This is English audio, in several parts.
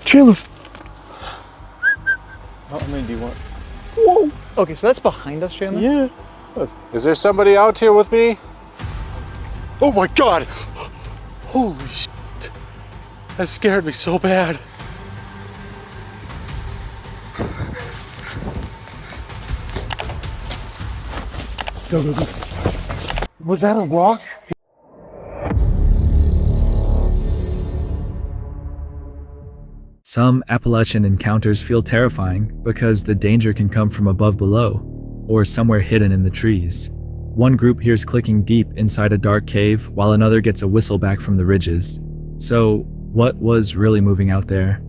Chandler. How many do you want? Whoa. Okay, so that's behind us, Chandler? Yeah. Is there somebody out here with me? Oh my God. Holy shit. That scared me so bad. Go, go, go. Was that a rock? Some Appalachian encounters feel terrifying because the danger can come from above below, or somewhere hidden in the trees. One group hears clicking deep inside a dark cave, while another gets a whistle back from the ridges. So, what was really moving out there?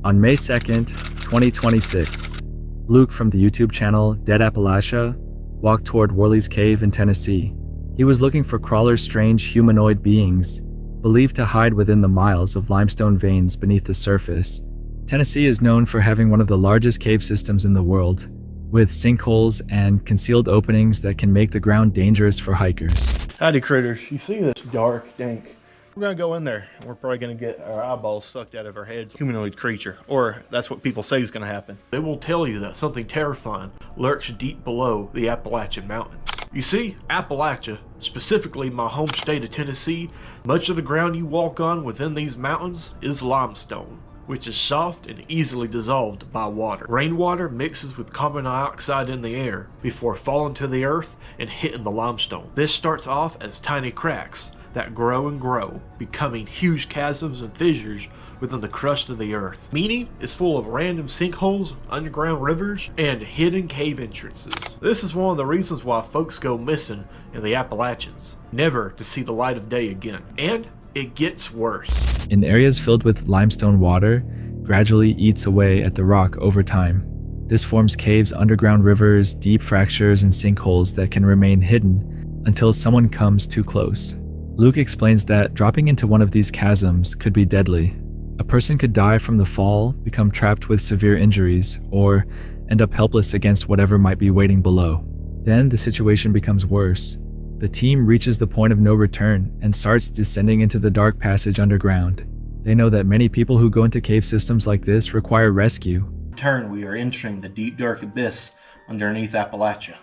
On May 2nd, 2026, Luke from the YouTube channel Dead Appalachia walked toward Worley's Cave in Tennessee. He was looking for crawler's strange humanoid beings, believed to hide within the miles of limestone veins beneath the surface. Tennessee is known for having one of the largest cave systems in the world, with sinkholes and concealed openings that can make the ground dangerous for hikers. Howdy critters, you see this dark, dank? We're gonna go in there and we're probably gonna get our eyeballs sucked out of our heads. Humanoid creature, or that's what people say is gonna happen. It will tell you that something terrifying lurks deep below the Appalachian Mountains. You see, Appalachia, specifically my home state of Tennessee, much of the ground you walk on within these mountains is limestone, which is soft and easily dissolved by water. Rainwater mixes with carbon dioxide in the air before falling to the earth and hitting the limestone. This starts off as tiny cracks that grow and grow, becoming huge chasms and fissures within the crust of the earth. Meaning it's full of random sinkholes, underground rivers, and hidden cave entrances. This is one of the reasons why folks go missing in the Appalachians, never to see the light of day again. And it gets worse. In areas filled with limestone, water gradually eats away at the rock over time. This forms caves, underground rivers, deep fractures, and sinkholes that can remain hidden until someone comes too close. Luke explains that dropping into one of these chasms could be deadly. A person could die from the fall, become trapped with severe injuries, or end up helpless against whatever might be waiting below. Then the situation becomes worse. The team reaches the point of no return and starts descending into the dark passage underground. They know that many people who go into cave systems like this require rescue. In turn, we are entering the deep dark abyss underneath Appalachia.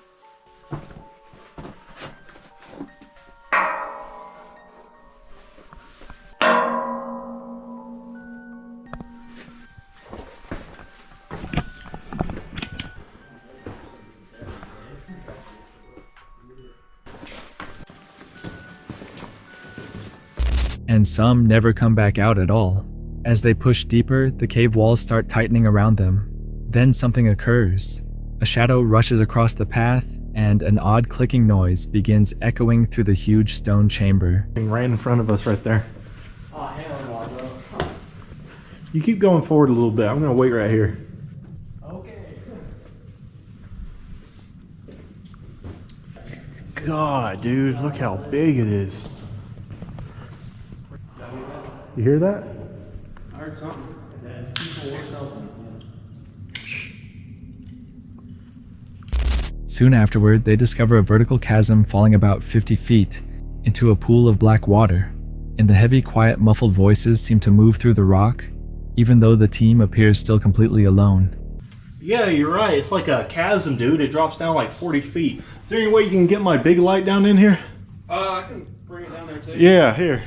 And some never come back out at all. As they push deeper, the cave walls start tightening around them. Then something occurs. A shadow rushes across the path, and an odd clicking noise begins echoing through the huge stone chamber. Right in front of us right there. Oh, hell no, bro. You keep going forward a little bit. I'm gonna wait right here. Okay. God, dude, look how big it is. You hear that? I heard something. It's people or something. Soon afterward, they discover a vertical chasm falling about 50 feet into a pool of black water. And the heavy, quiet, muffled voices seem to move through the rock, even though the team appears still completely alone. Yeah, you're right. It's like a chasm, dude. It drops down like 40 feet. Is there any way you can get my big light down in here? I can bring it down there too. Yeah, here.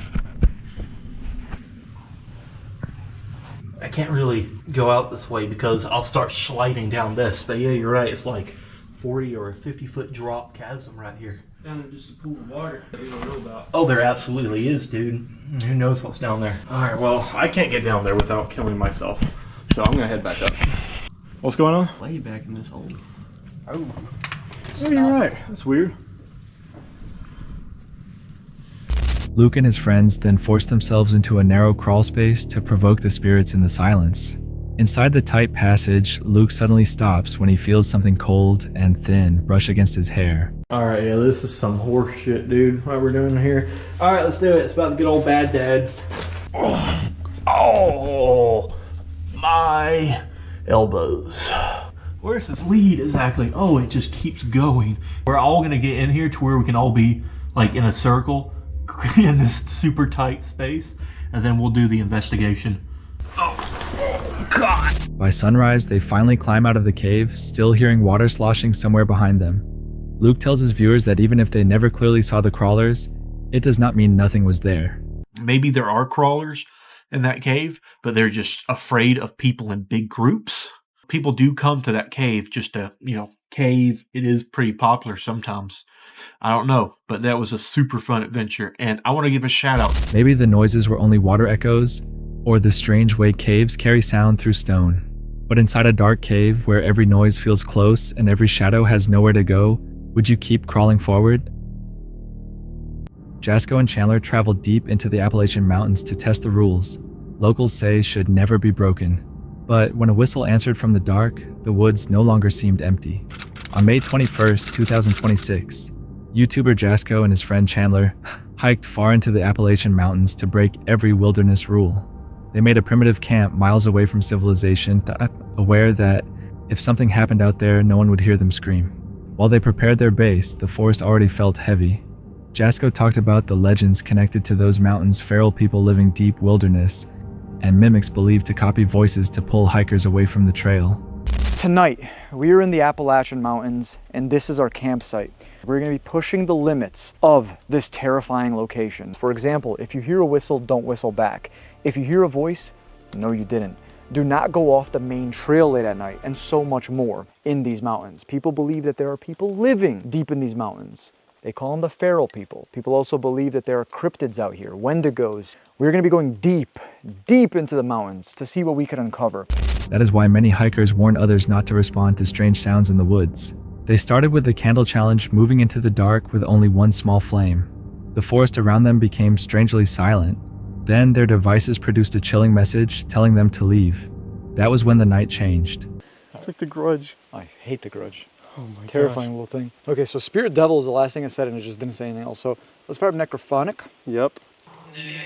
I can't really go out this way because I'll start sliding down this. But yeah, you're right. It's like 40 or a 50-foot drop chasm right here. Down in just a pool of water that we don't know about. Oh, there absolutely is, dude. Who knows what's down there? All right, well, I can't get down there without killing myself. So I'm going to head back up. What's going on? Lay back in this hole. Oh, you're right. That's weird. Luke and his friends then force themselves into a narrow crawl space to provoke the spirits in the silence. Inside the tight passage, Luke suddenly stops when he feels something cold and thin brush against his hair. Alright, yeah, this is some horse shit, dude. What we're doing here. Alright, let's do it. It's about the good old bad dad. Oh, my elbows. Where's this lead exactly? Oh, it just keeps going. We're all gonna get in here to where we can all be like in a circle, in this super tight space, and then we'll do the investigation. Oh, God. By sunrise, they finally climb out of the cave, still hearing water sloshing somewhere behind them. Luke tells his viewers that even if they never clearly saw the crawlers, it does not mean nothing was there. Maybe there are crawlers in that cave, but they're just afraid of people in big groups. People do come to that cave just to, cave. It is pretty popular sometimes. I don't know, but that was a super fun adventure, and I want to give a shout out. Maybe the noises were only water echoes, or the strange way caves carry sound through stone. But inside a dark cave where every noise feels close and every shadow has nowhere to go, would you keep crawling forward? Jasko and Chandler traveled deep into the Appalachian Mountains to test the rules locals say should never be broken. But when a whistle answered from the dark, the woods no longer seemed empty. On May 21st, 2026, YouTuber Jasko and his friend Chandler hiked far into the Appalachian Mountains to break every wilderness rule. They made a primitive camp miles away from civilization, aware that if something happened out there, no one would hear them scream. While they prepared their base, the forest already felt heavy. Jasko talked about the legends connected to those mountains, feral people living deep wilderness, and mimics believed to copy voices to pull hikers away from the trail. Tonight, we are in the Appalachian Mountains, and this is our campsite. We're going to be pushing the limits of this terrifying location. For example, if you hear a whistle, don't whistle back. If you hear a voice, no you didn't. Do not go off the main trail late at night, and so much more in these mountains. People believe that there are people living deep in these mountains. They call them the feral people. People also believe that there are cryptids out here, wendigos. We're going to be going deep, deep into the mountains to see what we can uncover. That is why many hikers warn others not to respond to strange sounds in the woods. They started with the candle challenge, moving into the dark with only one small flame. The forest around them became strangely silent. Then their devices produced a chilling message telling them to leave. That was when the night changed. It's like The Grudge. I hate The Grudge. Oh my god. Terrifying little thing. Okay, so Spirit Devil is the last thing I said, and it just didn't say anything else. So let's fire up Necrophonic. Yep. Man,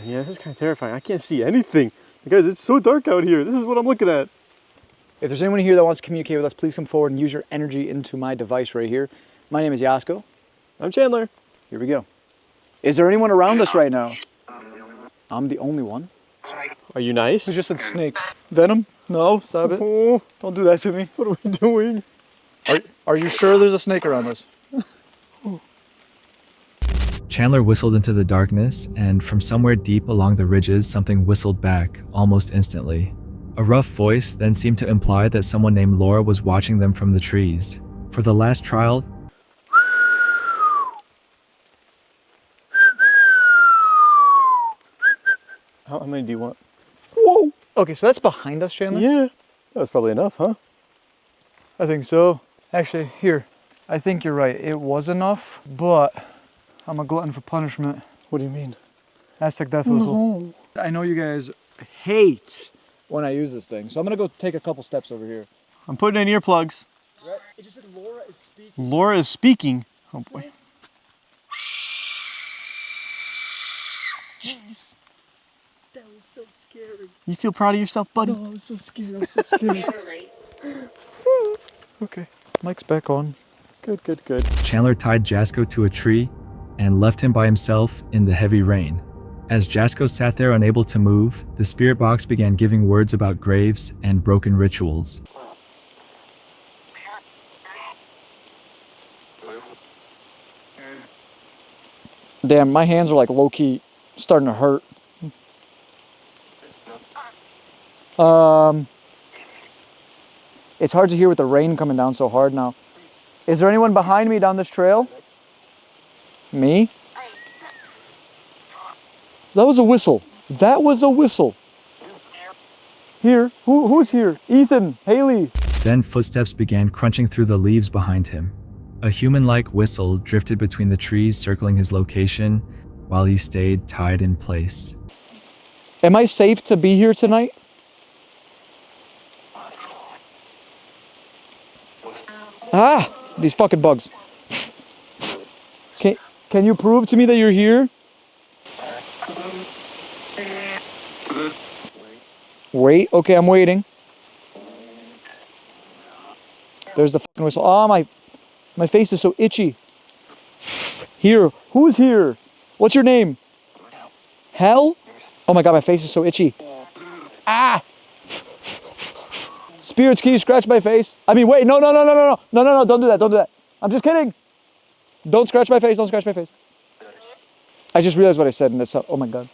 yeah, this is kind of terrifying. I can't see anything. Guys, it's so dark out here. This is what I'm looking at. If there's anyone here that wants to communicate with us, please come forward and use your energy into my device right here. My name is Jasko. I'm Chandler. Here we go. Is there anyone around us right now? I'm the only one. Are you nice? Who just said snake? Venom? No, stop it. Oh, Don't do that to me. what are we doing? Are you sure there's a snake around us? Chandler whistled into the darkness, and from somewhere deep along the ridges, something whistled back almost instantly. A rough voice then seemed to imply that someone named Laura was watching them from the trees. For the last trial, How many do you want? Whoa! Okay, so that's behind us, Chandler? Yeah. That was probably enough, huh? I think so. Actually, here. I think you're right. It was enough, but I'm a glutton for punishment. What do you mean? Aztec death whistle. No. I know you guys hate when I use this thing, so I'm gonna go take a couple steps over here. I'm putting in earplugs. Right? It just said Laura is speaking. Laura is speaking. Oh boy. Jeez. That was so scary. You feel proud of yourself, buddy? Oh, I'm so scared. I'm so scared. Okay. Mic's back on. Good, good, good. Chandler tied Jasko to a tree and left him by himself in the heavy rain. As Jasko sat there unable to move, the spirit box began giving words about graves and broken rituals. Damn, my hands are like low-key starting to hurt. It's hard to hear with the rain coming down so hard now. Is there anyone behind me down this trail? Me? That was a whistle. That was a whistle. Here. Who's here? Ethan, Haley. Then footsteps began crunching through the leaves behind him. A human-like whistle drifted between the trees circling his location while he stayed tied in place. Am I safe to be here tonight? Ah, these fucking bugs. Can you prove to me that you're here? Wait, okay, I'm waiting. There's the fucking whistle. Oh, my face is so itchy. Here. Who's here? What's your name? Hell? Oh my God, my face is so itchy. Ah! Spirits, can you scratch my face? I mean, wait, no, don't do that. I'm just kidding. Don't scratch my face, I just realized what I said and that's, oh my God.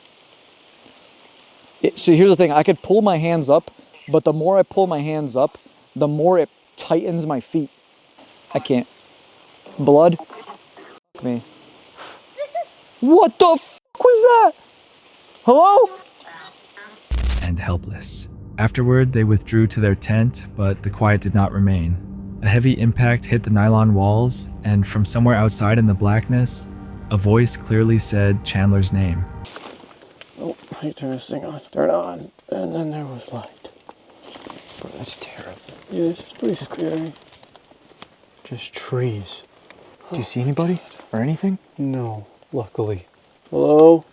So here's the thing, I could pull my hands up, but the more I pull my hands up, the more it tightens my feet. I can't. Blood? Me. What the f was that? Hello? And helpless. Afterward, they withdrew to their tent, but the quiet did not remain. A heavy impact hit the nylon walls, and from somewhere outside in the blackness, a voice clearly said Chandler's name. Oh, I need to turn this thing on. Turn it on. And then there was light. Bro, that's terrible. Yeah, it's just pretty scary. Just trees. Do you see anybody or anything? No, luckily. Hello?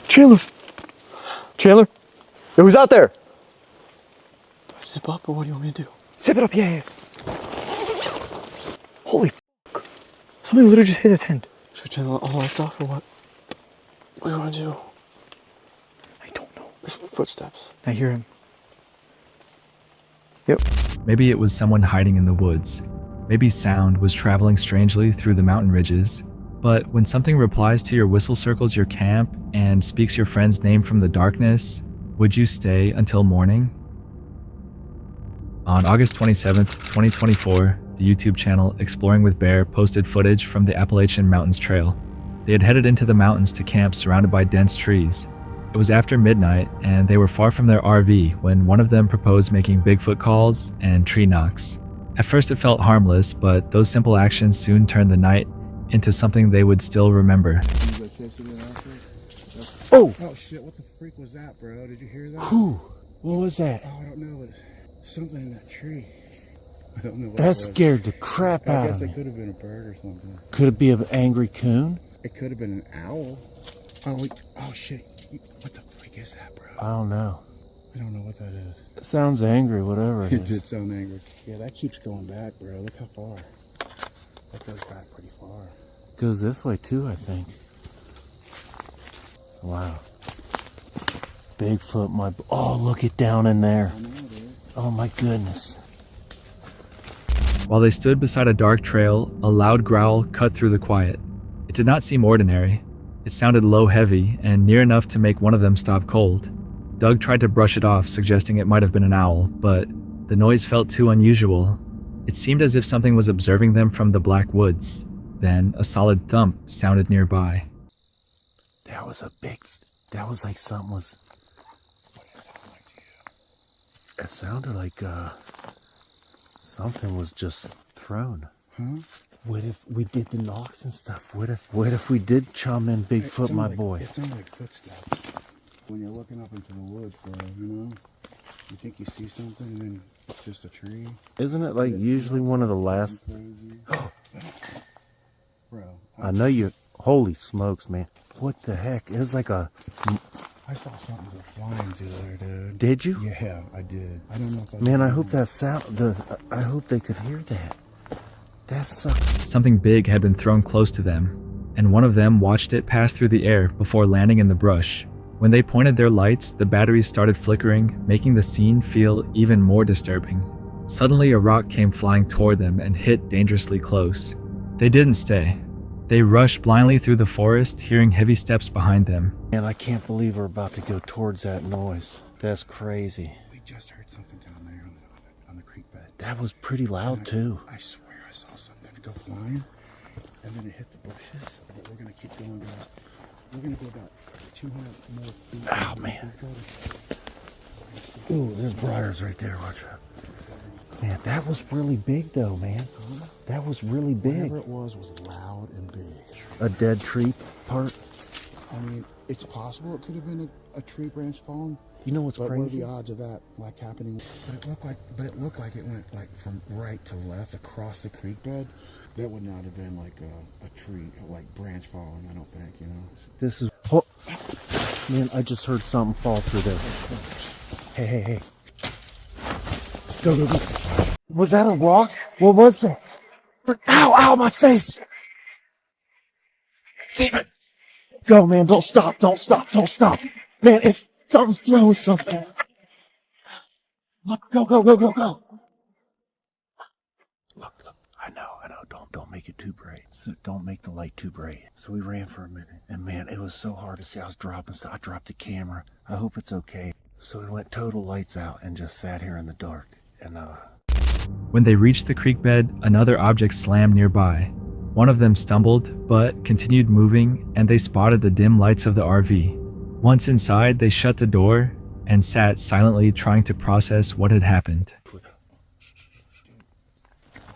Chandler! Chandler? Yo, who's out there? Do I zip up or what do you want me to do? Zip it up, yeah. Holy f***. Somebody literally just hit a tent. Should we turn all the lights off or what? What do you want to do? I don't know. There's footsteps. I hear him. Yep. Maybe it was someone hiding in the woods. Maybe sound was traveling strangely through the mountain ridges. But when something replies to your whistle circles your camp and speaks your friend's name from the darkness, would you stay until morning? On August 27th, 2024, the YouTube channel Exploring with Bear posted footage from the Appalachian Mountains trail. They had headed into the mountains to camp surrounded by dense trees. It was after midnight, and they were far from their RV when one of them proposed making Bigfoot calls and tree knocks. At first it felt harmless, but those simple actions soon turned the night into something they would still remember. Oh shit, what the freak was that, bro? Did you hear that? Who? What was that? Oh, I don't know. It's something in that tree. I don't know what That it was. scared the crap I out guess of it me. could have been a bird or something. Could it be an angry coon? It could have been an owl. Oh shit. What the freak is that, bro? I don't know. I don't know what that is. It sounds angry, whatever it It did is. sound angry. Yeah, that keeps going back, bro. Look how far. That goes back pretty far. Goes this way too, I think. Wow. Bigfoot, my... Oh, look it down in there. Oh my goodness. While they stood beside a dark trail, a loud growl cut through the quiet. It did not seem ordinary. It sounded low heavy and near enough to make one of them stop cold. Doug tried to brush it off, suggesting it might have been an owl, but the noise felt too unusual. It seemed as if something was observing them from the black woods. Then a solid thump sounded nearby. That was a big... That was like something was... What does it sound like to you? It sounded like, something was just thrown. Huh? What if we did the knocks and stuff? What if we did chum in Bigfoot, my boy? It sounds like footsteps. When you're looking up into the woods, bro, you know? You think you see something and then it's just a tree. Isn't it like usually one of the last... Bro, I know you... Holy smokes, man. What the heck? It was like a... I saw something go flying through there, dude. Did you? Yeah, I did. I don't know if I... Man, I hope that sound... I hope they could hear that. That sucks. Something big had been thrown close to them, and one of them watched it pass through the air before landing in the brush. When they pointed their lights, the batteries started flickering, making the scene feel even more disturbing. Suddenly, a rock came flying toward them and hit dangerously close. They didn't stay. They rushed blindly through the forest, hearing heavy steps behind them. Man, I can't believe we're about to go towards that noise. That's crazy. We just heard something down there on the creek bed. That was pretty loud, too. I swear I saw something go flying, and then it hit the bushes. But we're gonna keep going back. We're gonna go about 200 more feet. Oh, man. Ooh, there's briars right there. Watch out. Man, that was really big, though, man. That was really big. Whatever it was loud and big. A dead tree part. I mean, it's possible it could have been a tree branch falling. You know what's But what are crazy? the odds of that like happening? But it looked like it went like from right to left across the creek bed. That would not have been like a tree, like branch falling. I don't think, you know. This is... Oh, man, I just heard something fall through there. Hey. Go. Was that a rock? What was that? Ow, ow, my face. Damn it. Go, man. Don't stop. Don't stop. Don't stop. Man, if something's throwing something. Look, go, go, go, go, go. Look. I know. Don't make it too bright. So don't make the light too bright. So we ran for a minute. And man, it was so hard to see. I was dropping stuff. I dropped the camera. I hope it's okay. So we went total lights out and just sat here in the dark. And, When they reached the creek bed, another object slammed nearby. One of them stumbled, but continued moving, and they spotted the dim lights of the RV. Once inside, they shut the door and sat silently trying to process what had happened.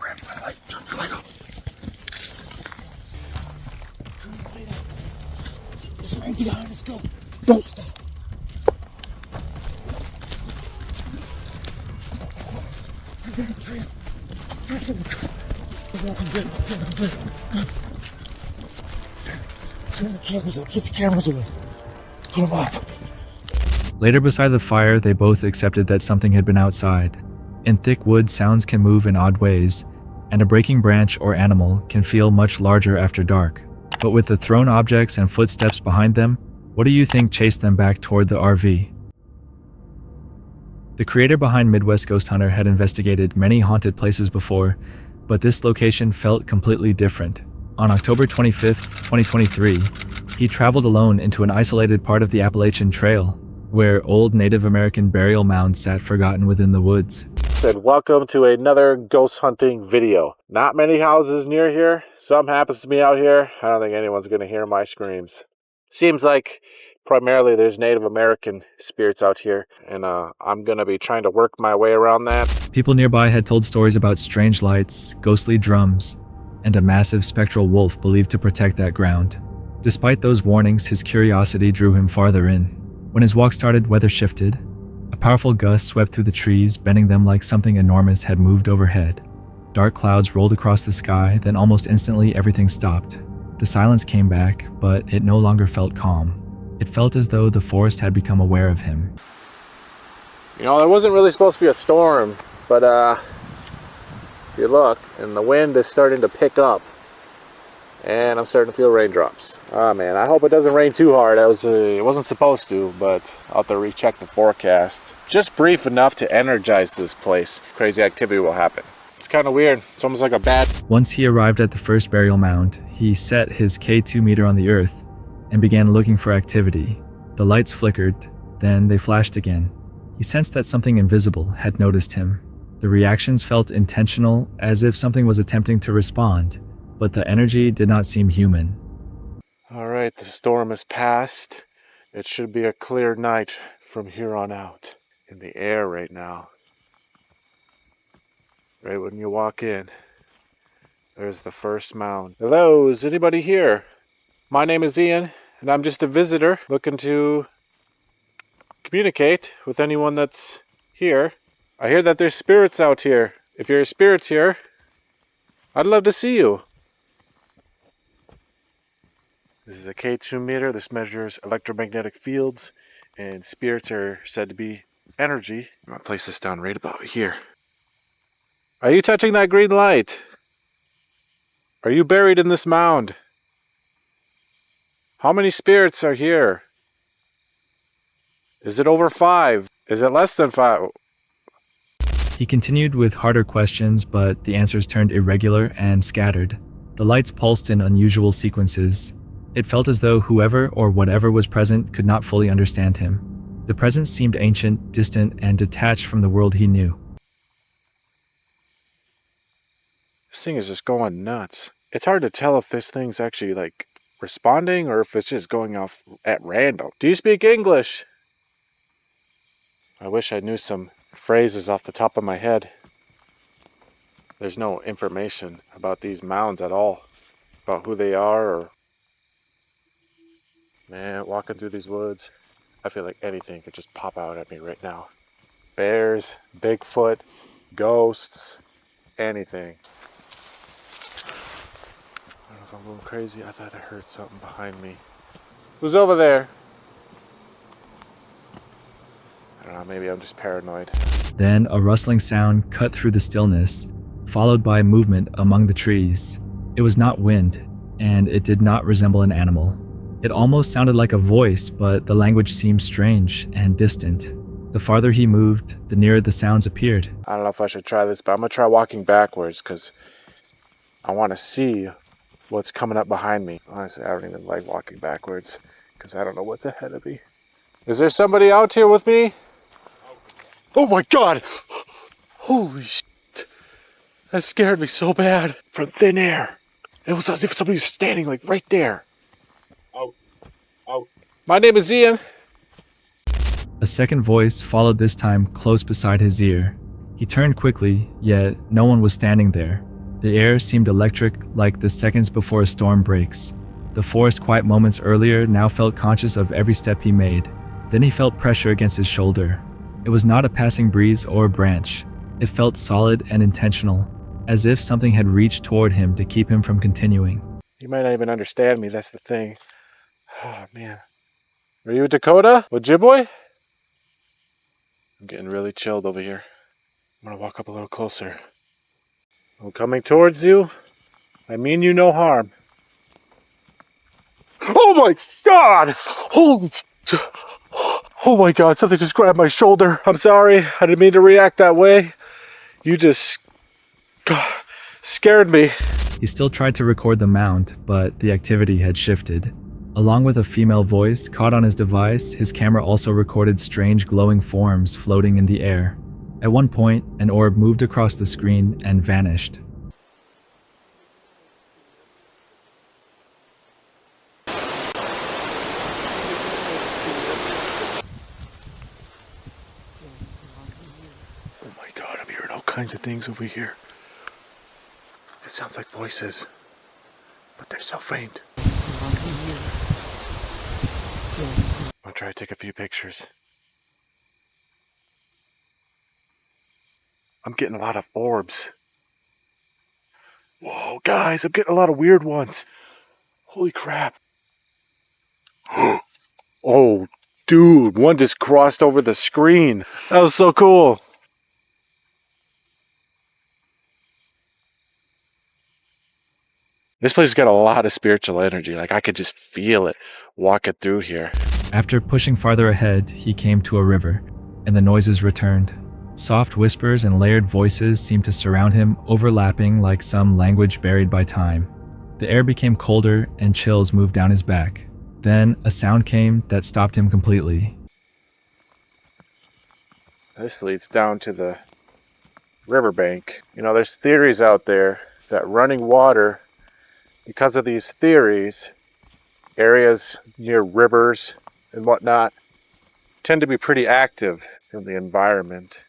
grab my light. Turn your light on. Turn your light on. This man, get behind us. Go. Don't stop. Get in the tree. Get in the tree. I'm good. Turn the cameras up. Get the cameras away. Put them up. Later beside the fire, they both accepted that something had been outside. In thick wood, sounds can move in odd ways, and a breaking branch or animal can feel much larger after dark. But with the thrown objects and footsteps behind them, what do you think chased them back toward the RV? The creator behind Midwest Ghost Hunter had investigated many haunted places before, but this location felt completely different. On October 25th, 2023, he traveled alone into an isolated part of the Appalachian Trail, where old Native American burial mounds sat forgotten within the woods. Said, welcome to another ghost hunting video. Not many houses near here. Something happens to me out here. I don't think anyone's going to hear my screams. Seems like primarily there's Native American spirits out here, and I'm going to be trying to work my way around that. People nearby had told stories about strange lights, ghostly drums, and a massive spectral wolf believed to protect that ground. Despite those warnings, his curiosity drew him farther in. When his walk started, weather shifted. A powerful gust swept through the trees, bending them like something enormous had moved overhead. Dark clouds rolled across the sky, then almost instantly everything stopped. The silence came back, but it no longer felt calm. It felt as though the forest had become aware of him. You know, there wasn't really supposed to be a storm, but if you look, and the wind is starting to pick up, and I'm starting to feel raindrops. Oh man, I hope it doesn't rain too hard. It wasn't supposed to, but I'll have to recheck the forecast. Just brief enough to energize this place. Crazy activity will happen. It's kind of weird. It's almost like a bad... Once he arrived at the first burial mound, he set his K2 meter on the earth and began looking for activity. The lights flickered, then they flashed again. He sensed that something invisible had noticed him. The reactions felt intentional, as if something was attempting to respond, but the energy did not seem human. All right, the storm has passed. It should be a clear night from here on out. In the air right now. Right when you walk in, there's the first mound. Hello, is anybody here? My name is Ian, and I'm just a visitor looking to communicate with anyone that's here. I hear that there's spirits out here. If you're spirits here, I'd love to see you. This is a K2 meter. This measures electromagnetic fields, and spirits are said to be energy. I'm going to place this down right about here. Are you touching that green light? Are you buried in this mound? How many spirits are here? Is it over 5? Is it less than 5? He continued with harder questions, but the answers turned irregular and scattered. The lights pulsed in unusual sequences. It felt as though whoever or whatever was present could not fully understand him. The presence seemed ancient, distant, and detached from the world he knew. This thing is just going nuts. It's hard to tell if this thing's actually like responding or if it's just going off at random. Do you speak English? I wish I knew some phrases off the top of my head. There's no information about these mounds at all. About who they are or... Man, walking through these woods, I feel like anything could just pop out at me right now. Bears, Bigfoot, ghosts, anything. I don't know if I'm going crazy. I thought I heard something behind me. Who's over there? I don't know, maybe I'm just paranoid. Then a rustling sound cut through the stillness, followed by movement among the trees. It was not wind, and it did not resemble an animal. It almost sounded like a voice, but the language seemed strange and distant. The farther he moved, the nearer the sounds appeared. I don't know if I should try this, but I'm gonna try walking backwards because I want to see what's coming up behind me. Honestly, I don't even like walking backwards because I don't know what's ahead of me. Is there somebody out here with me? Oh my God! Holy shit! That scared me so bad. From thin air. It was as if somebody was standing like right there. Oh. My name is Ian. A second voice followed, this time close beside his ear. He turned quickly, yet no one was standing there. The air seemed electric, like the seconds before a storm breaks. The forest quiet moments earlier now felt conscious of every step he made. Then he felt pressure against his shoulder. It was not a passing breeze or a branch. It felt solid and intentional, as if something had reached toward him to keep him from continuing. You might not even understand me, that's the thing. Oh, man. Are you a Dakota? Ojibwe? I'm getting really chilled over here. I'm gonna walk up a little closer. I'm coming towards you. I mean you no harm. Oh my God! Holy... Oh my God, something just grabbed my shoulder. I'm sorry, I didn't mean to react that way. You just... scared me. He still tried to record the mound, but the activity had shifted. Along with a female voice caught on his device, his camera also recorded strange glowing forms floating in the air. At one point, an orb moved across the screen and vanished. Oh my God, I'm hearing all kinds of things over here. It sounds like voices, but they're so faint. I'll try to take a few pictures. I'm getting a lot of orbs. Whoa, guys, I'm getting a lot of weird ones. Holy crap. Oh, dude, one just crossed over the screen. That was so cool. This place has got a lot of spiritual energy. Like, I could just feel it walking through here. After pushing farther ahead, he came to a river, and the noises returned. Soft whispers and layered voices seemed to surround him, overlapping like some language buried by time. The air became colder, and chills moved down his back. Then a sound came that stopped him completely. This leads down to the riverbank. You know, there's theories out there that running water, because of these theories, areas near rivers and whatnot tend to be pretty active in the environment.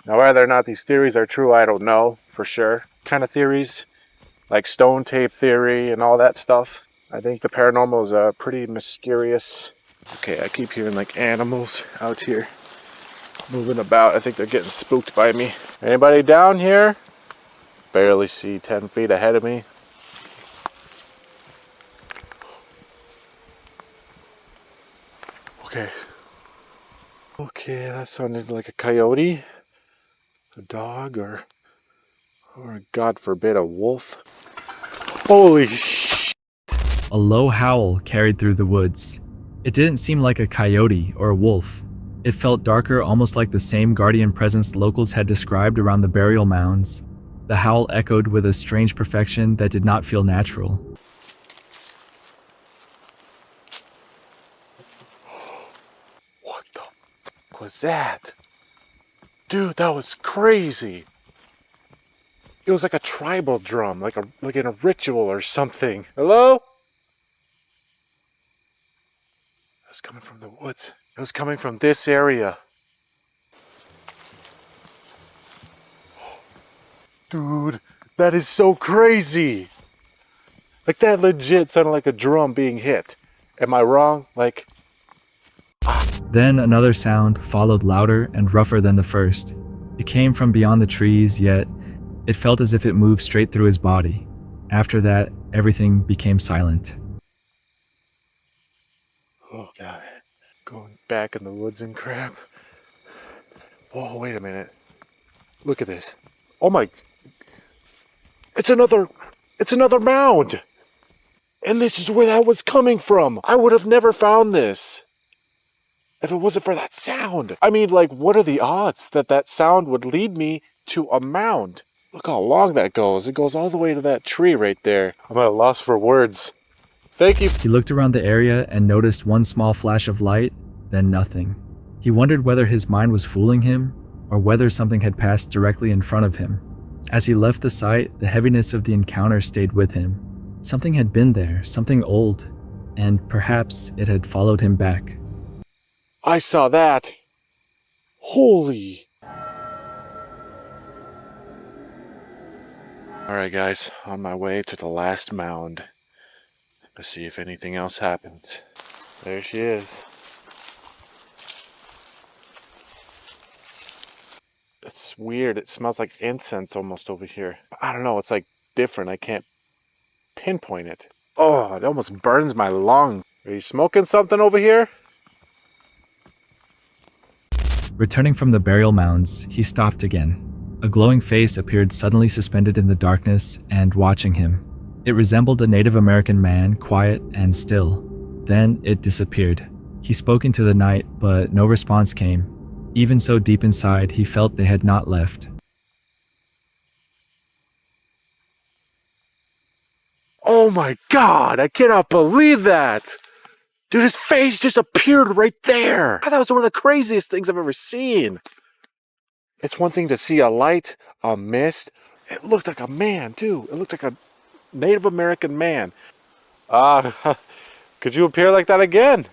Now, whether or not these theories are true, I don't know for sure. Kind of theories, like stone tape theory and all that stuff. I think the paranormal is a pretty mysterious. Okay, I keep hearing like animals out here moving about. I think they're getting spooked by me. Anybody down here? Barely see 10 feet ahead of me. Okay, that sounded like a coyote, a dog, or God forbid, a wolf. Holy sh! A low howl carried through the woods. It didn't seem like a coyote or a wolf. It felt darker, almost like the same guardian presence locals had described around the burial mounds. The howl echoed with a strange perfection that did not feel natural. What the f was that? Dude, that was crazy. It was like a tribal drum, like in a ritual or something. Hello? It was coming from the woods. It was coming from this area. Dude, that is so crazy. Like, that legit sounded like a drum being hit. Am I wrong? Like... Then another sound followed, louder and rougher than the first. It came from beyond the trees, yet it felt as if it moved straight through his body. After that, everything became silent. Oh, God. Going back in the woods and crap. Whoa, wait a minute. Look at this. Oh my... It's another mound. And this is where that was coming from. I would have never found this if it wasn't for that sound. I mean, like, what are the odds that that sound would lead me to a mound? Look how long that goes. It goes all the way to that tree right there. I'm at a loss for words. Thank you. He looked around the area and noticed one small flash of light, then nothing. He wondered whether his mind was fooling him or whether something had passed directly in front of him. As he left the site, the heaviness of the encounter stayed with him. Something had been there, something old, and perhaps it had followed him back. I saw that. Holy. Alright guys, on my way to the last mound. Let's see if anything else happens. There she is. It's weird, it smells like incense almost over here. I don't know, it's like different, I can't pinpoint it. Oh, it almost burns my lung. Are you smoking something over here? Returning from the burial mounds, he stopped again. A glowing face appeared suddenly suspended in the darkness and watching him. It resembled a Native American man, quiet and still. Then it disappeared. He spoke into the night, but no response came. Even so, deep inside, he felt they had not left. Oh my God, I cannot believe that! Dude, his face just appeared right there! I thought it was one of the craziest things I've ever seen. It's one thing to see a light, a mist. It looked like a man, too. It looked like a Native American man. Could you appear like that again?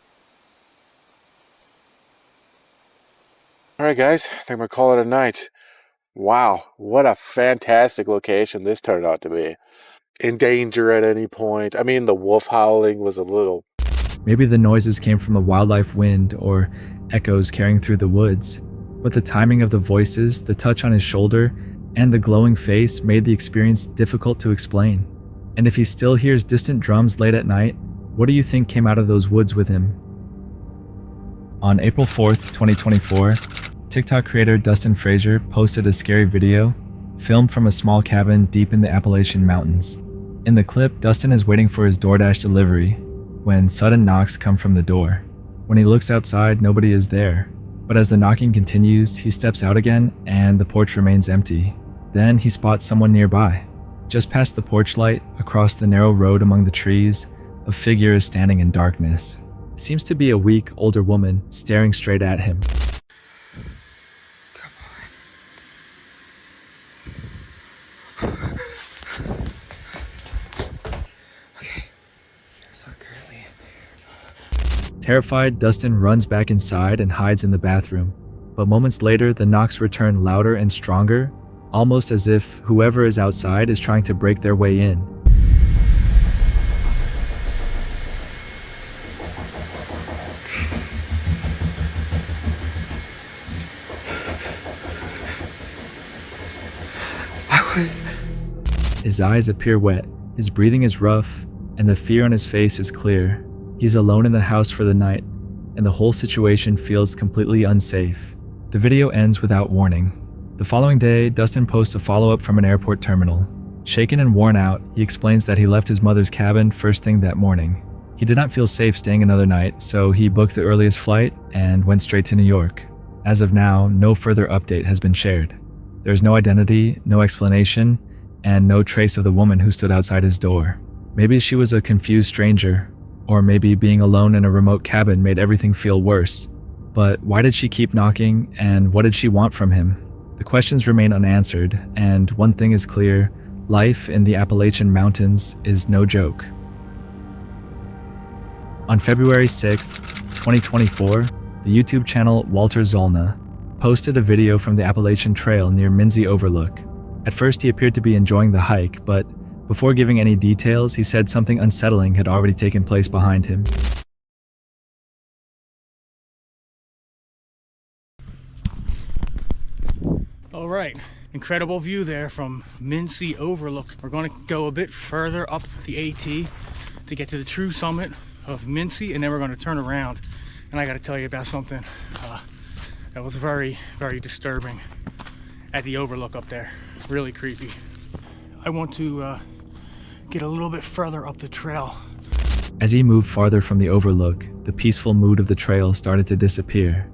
Alright guys, I think I'm gonna call it a night. Wow, what a fantastic location this turned out to be. In danger at any point. I mean, the wolf howling was a little... Maybe the noises came from a wildlife wind or echoes carrying through the woods. But the timing of the voices, the touch on his shoulder, and the glowing face made the experience difficult to explain. And if he still hears distant drums late at night, what do you think came out of those woods with him? On April 4th, 2024, TikTok creator Dustin Frazier posted a scary video filmed from a small cabin deep in the Appalachian Mountains. In the clip, Dustin is waiting for his DoorDash delivery when sudden knocks come from the door. When he looks outside, nobody is there. But as the knocking continues, he steps out again and the porch remains empty. Then he spots someone nearby. Just past the porch light, across the narrow road among the trees, a figure is standing in darkness. It seems to be a weak, older woman staring straight at him. Terrified, Dustin runs back inside and hides in the bathroom. But moments later, the knocks return louder and stronger, almost as if whoever is outside is trying to break their way in. His eyes appear wet, his breathing is rough, and the fear on his face is clear. He's alone in the house for the night, and the whole situation feels completely unsafe. The video ends without warning. The following day, Dustin posts a follow-up from an airport terminal. Shaken and worn out, he explains that he left his mother's cabin first thing that morning. He did not feel safe staying another night, so he booked the earliest flight and went straight to New York. As of now, no further update has been shared. There is no identity, no explanation, and no trace of the woman who stood outside his door. Maybe she was a confused stranger, or maybe being alone in a remote cabin made everything feel worse. But why did she keep knocking, and what did she want from him? The questions remain unanswered, and one thing is clear: life in the Appalachian Mountains is no joke. On February 6th, 2024, the YouTube channel Walter Zollner posted a video from the Appalachian Trail near Minzy Overlook. At first, he appeared to be enjoying the hike, but before giving any details, he said something unsettling had already taken place behind him. All right, incredible view there from Mincy Overlook. We're going to go a bit further up the AT to get to the true summit of Mincy, and then we're going to turn around. And I got to tell you about something that was very, very disturbing at the overlook up there. Really creepy. I want to get a little bit further up the trail. As he moved farther from the overlook, the peaceful mood of the trail started to disappear.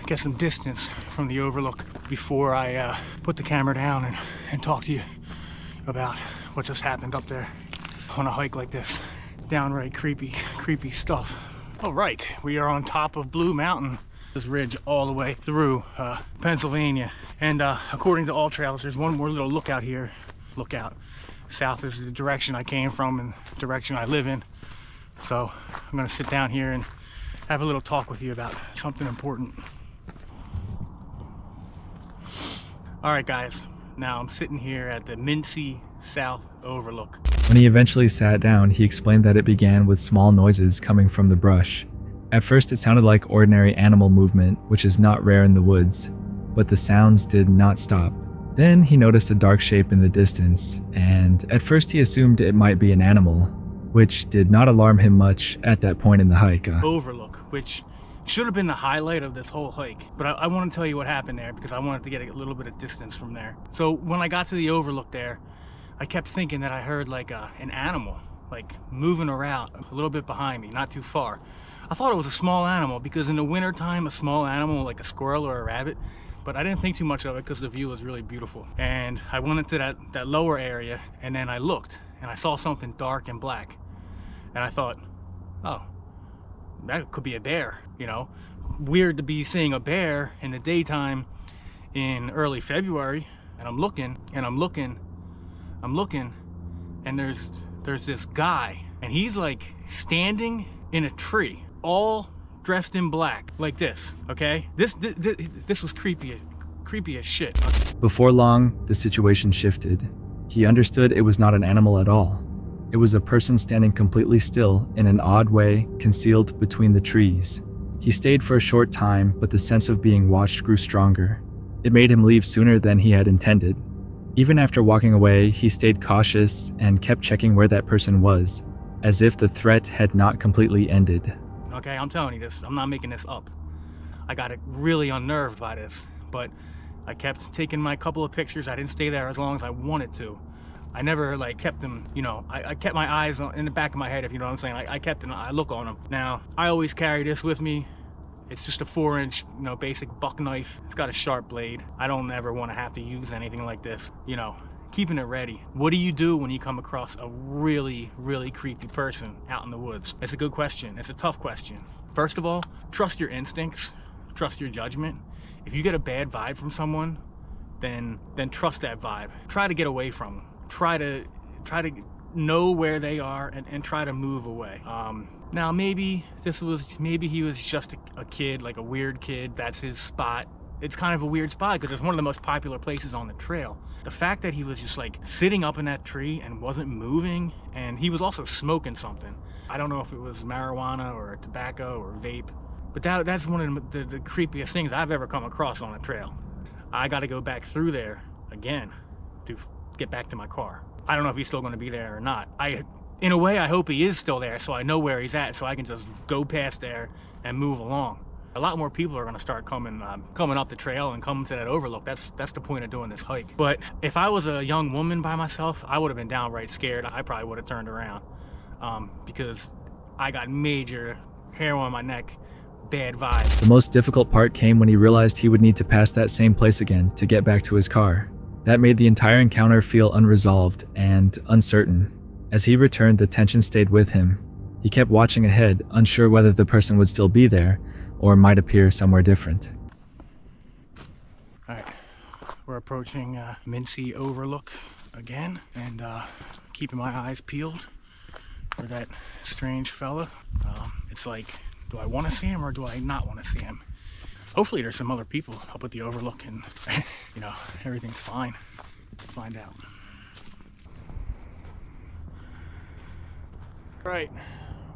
Get some distance from the overlook before I put the camera down and talk to you about what just happened up there on a hike like this. Downright creepy stuff. All right, we are on top of Blue Mountain. This ridge all the way through Pennsylvania. And according to all trails, there's one more little lookout here. Lookout. South is the direction I came from and the direction I live in. So I'm gonna sit down here and have a little talk with you about something important. All right, guys. Now I'm sitting here at the Mincy South Overlook. When he eventually sat down, he explained that it began with small noises coming from the brush. At first, it sounded like ordinary animal movement, which is not rare in the woods, but the sounds did not stop. Then he noticed a dark shape in the distance, and at first he assumed it might be an animal, which did not alarm him much at that point in the hike. Overlook, which should have been the highlight of this whole hike, but I want to tell you what happened there because I wanted to get a little bit of distance from there. So when I got to the overlook there, I kept thinking that I heard like an animal like moving around a little bit behind me, not too far. I thought it was a small animal because in the winter time, a small animal like a squirrel or a rabbit, but I didn't think too much of it because the view was really beautiful. And I went into that lower area and then I looked and I saw something dark and black. And I thought, oh, that could be a bear, you know? Weird to be seeing a bear in the daytime in early February. And I'm looking and I'm looking and there's this guy and he's like standing in a tree, all dressed in black like this, okay? This was creepy as shit. Before long, the situation shifted. He understood it was not an animal at all. It was a person standing completely still in an odd way, concealed between the trees. He stayed for a short time, but the sense of being watched grew stronger. It made him leave sooner than he had intended. Even after walking away, he stayed cautious and kept checking where that person was, as if the threat had not completely ended. Okay, I'm telling you this, I'm not making this up. I got really unnerved by this, but I kept taking my couple of pictures. I didn't stay there as long as I wanted to. I never like kept them, you know, I kept my eyes in the back of my head, if you know what I'm saying. I kept them, I look on them. Now, I always carry this with me. It's just a 4-inch, you know, basic buck knife. It's got a sharp blade. I don't ever want to have to use anything like this, you know, keeping it ready. What do you do when you come across a really creepy person out in the woods? It's a good question. It's a tough question. First of all, trust your instincts, trust your judgment. If you get a bad vibe from someone, then trust that vibe. Try to get away from them. Try to know where they are and try to move away. Now maybe he was just a kid, like a weird kid. That's his spot. It's kind of a weird spot because it's one of the most popular places on the trail. The fact that he was just like sitting up in that tree and wasn't moving, and he was also smoking something. I don't know if it was marijuana or tobacco or vape, but that's one of the creepiest things I've ever come across on a trail. I got to go back through there again to get back to my car. I don't know if he's still going to be there or not. In a way, I hope he is still there so I know where he's at so I can just go past there and move along. A lot more people are going to start coming up the trail and coming to that overlook. That's the point of doing this hike. But if I was a young woman by myself, I would have been downright scared. I probably would have turned around because I got major hair on my neck, bad vibes. The most difficult part came when he realized he would need to pass that same place again to get back to his car. That made the entire encounter feel unresolved and uncertain. As he returned, the tension stayed with him. He kept watching ahead, unsure whether the person would still be there or might appear somewhere different. All right, we're approaching Mincy Overlook again, and keeping my eyes peeled for that strange fella. It's like, do I want to see him or do I not want to see him? Hopefully there's some other people up at the overlook and, you know, everything's fine. We'll find out. Right,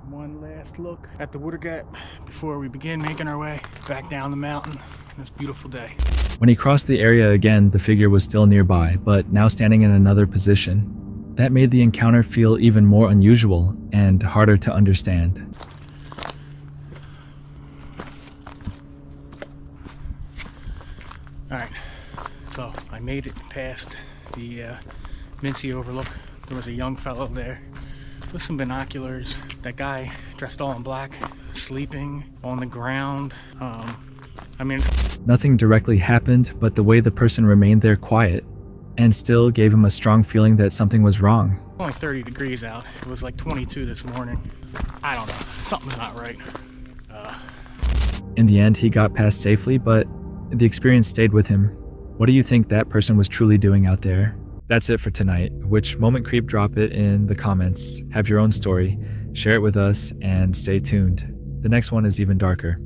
one last look at the water gap before we begin making our way back down the mountain this beautiful day. When he crossed the area again, the figure was still nearby, but now standing in another position. That made the encounter feel even more unusual and harder to understand. All right, so I made it past the Mincy Overlook. There was a young fellow there with some binoculars. That guy dressed all in black, sleeping on the ground. I mean, Nothing directly happened, but the way the person remained there quiet and still gave him a strong feeling that something was wrong. only 30 degrees out. It was like 22 this morning. I don't know. Something's not right. In the end, he got past safely, but the experience stayed with him. What do you think that person was truly doing out there? That's it for tonight. Which moment creep? Drop it in the comments. Have your own story, share it with us, and stay tuned. The next one is even darker.